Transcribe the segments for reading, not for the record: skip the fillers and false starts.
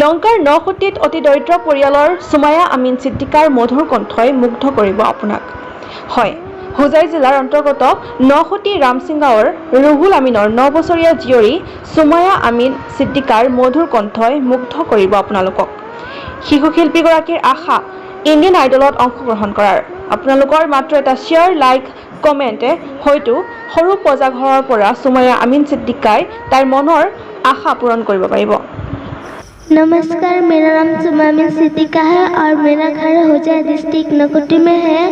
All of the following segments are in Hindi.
লংকাৰ ৯ কোটিত অতি দৰিদ্ৰ পৰিয়ালৰ সুমায়া আমিন ছিদ্দিকাৰ মধুৰ কণ্ঠই মুগ্ধ কৰিব আপোনাক। হয়, হোজাই জিলাৰ অন্তৰ্গত ৯ কোটি ৰামসিং গাঁৱৰ ৰুহুল আমিনৰ ৯ বছৰীয়া জীয়ৰী সুমায়া আমিন ছিদ্দিকাৰ মধুৰ কণ্ঠই মুগ্ধ কৰিব আপোনালোকক। শিশু শিল্পীগৰাকীৰ আশা ইণ্ডিয়ান আইডলত অংশগ্ৰহণ কৰাৰ। আপোনালোকৰ মাত্ৰ এটা শ্বেয়াৰ, লাইক, কমেণ্টে হয়তো সৰু প্ৰজাঘৰৰ পৰা সুমায়া আমিন ছিদ্দিকাই তাইৰ মনৰ আশা পূৰণ কৰিব পাৰিব। नमस्कार, मेरा नाम सुमाया अमीन सिद्दीका है और मेरा घर होजाई डिस्ट्रिक्ट नकुटी में है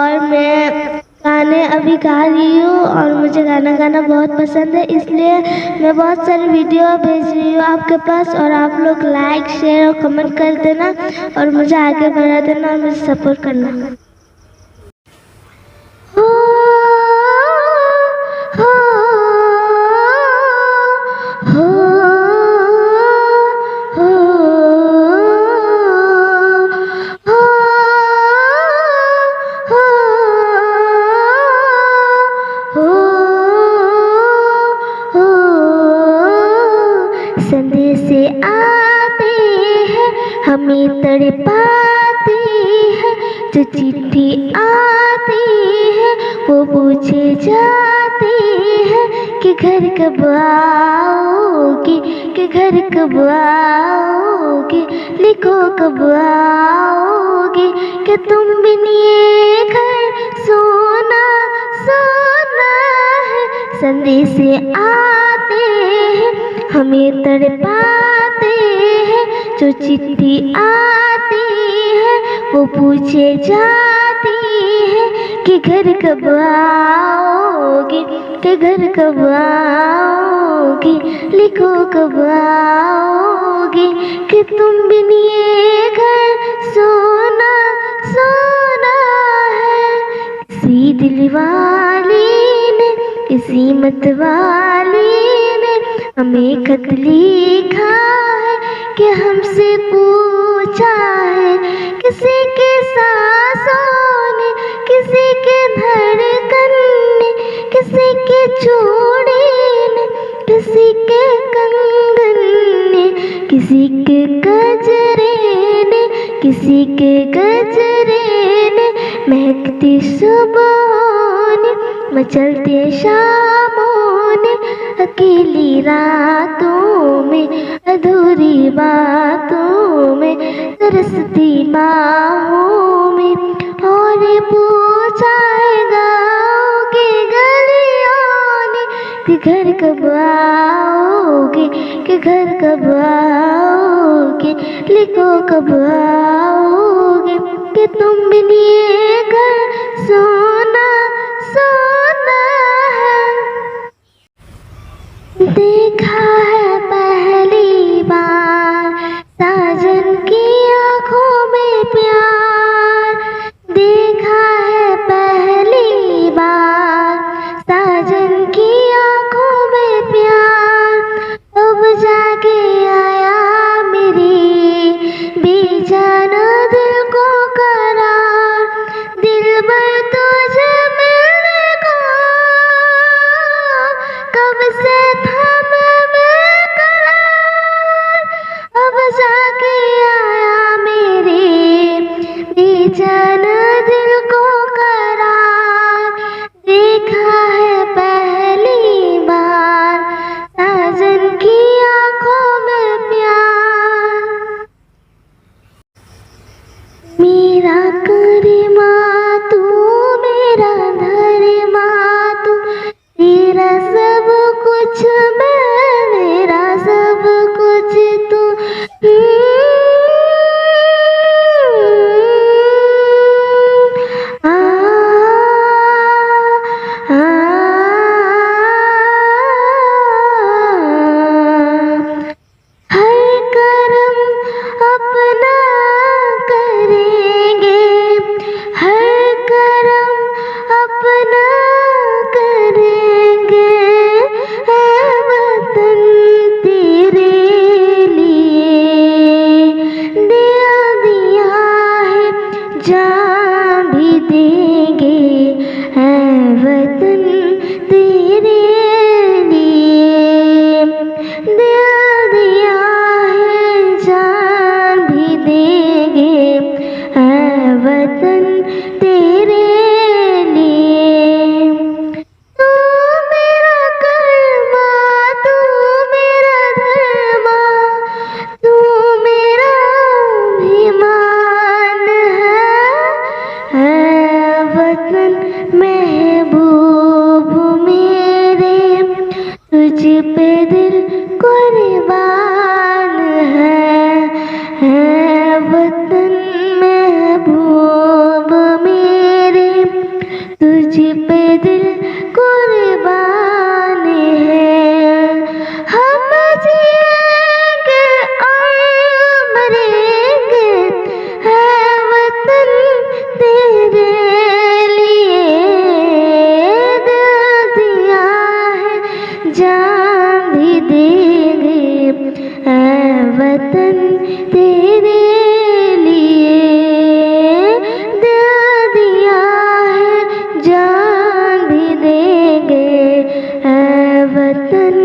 और मैं गाने अभी गा रही हूँ और मुझे गाना गाना बहुत पसंद है, इसलिए मैं बहुत सारे वीडियो भेज रही हूँ आपके पास और आप लोग लाइक, शेयर और कमेंट कर देना और मुझे आगे बढ़ा देना और मुझे सपोर्ट करना। संदेश आते हैं हमें तड़पाते हैं, जो चिट्ठी आती है वो पूछे जाते हैं कि घर कब आओगे, कि घर कब आओगे, लिखो कब आओगे, कि तुम बिन ये घर सोना सोना है। संदेश आते हैं हमें तड़पाते हैं, जो चिट्ठी आती है वो पूछे जाती है कि घर कब आओगे, कि घर कब आओगे, लिखो कब आओगे, कि तुम बिन ये घर सोना सोना है। किसी दिल वाली ने, किसी मत वाली ने हमें खत लिखा है कि हमसे पूछा है, किसी के सांसों ने, किसी के धड़कन ने, किसी के चूड़ी ने, किसी के कंगन ने, किसी के गजरे ने, किसी के गजरे ने, महकती सुबह ने, मचलते शामों ने, अकेली रातों में, अधूरी बातों में, तरसती बाहों में, और पूछा है गाँव की गलियों ने कि घर कब आओगे, कि घर कब आओगे, लिखो कब आओगे, कि तुम बिन ये घर सोना सोना है। देखा है पहली बार साजन की आँखों में प्यार, देखा है पहली बार साजन की आँखों में प्यार, अब जाके आया मेरी बेजान दिल को करार, दिल भर तुझे मिलने को कब से था मैं बेकरार, अब जाके आया मेरे बेजान दिल को करार, देखा है पहली बार साजन की आँखों में प्यार। मेरा करीमा तू, मेरा धर्मा तू, तेरा सब कुछ मैं, मेरा सब कुछ तू। आ, आ, हर करम अपना करेंगे, हर करम अपना करेंगे, तुझ पे दिल कुर्बान है वतन महबूब मेरे, तुझ पे दिल कुर्बान है। हम जिएंगे और मरेंगे है वतन तेरे लिए, दिल दिया है जान भी देंगे है वतन तेरे लिए, दिल दिया है जान भी देंगे है वतन